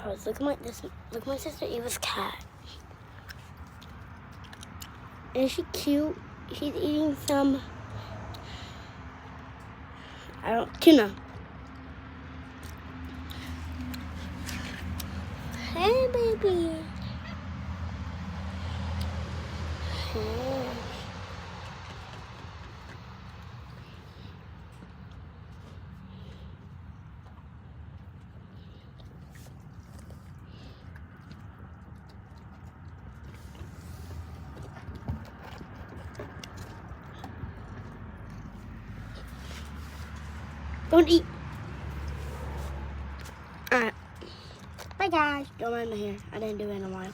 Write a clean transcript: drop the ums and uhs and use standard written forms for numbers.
cards. Look at this. Look at my sister Eva's cat. Is she cute? She's eating some. Tuna. Hey, baby. Hey. Don't eat. Alright. Bye, guys. Don't mind my hair. I didn't do it in a while.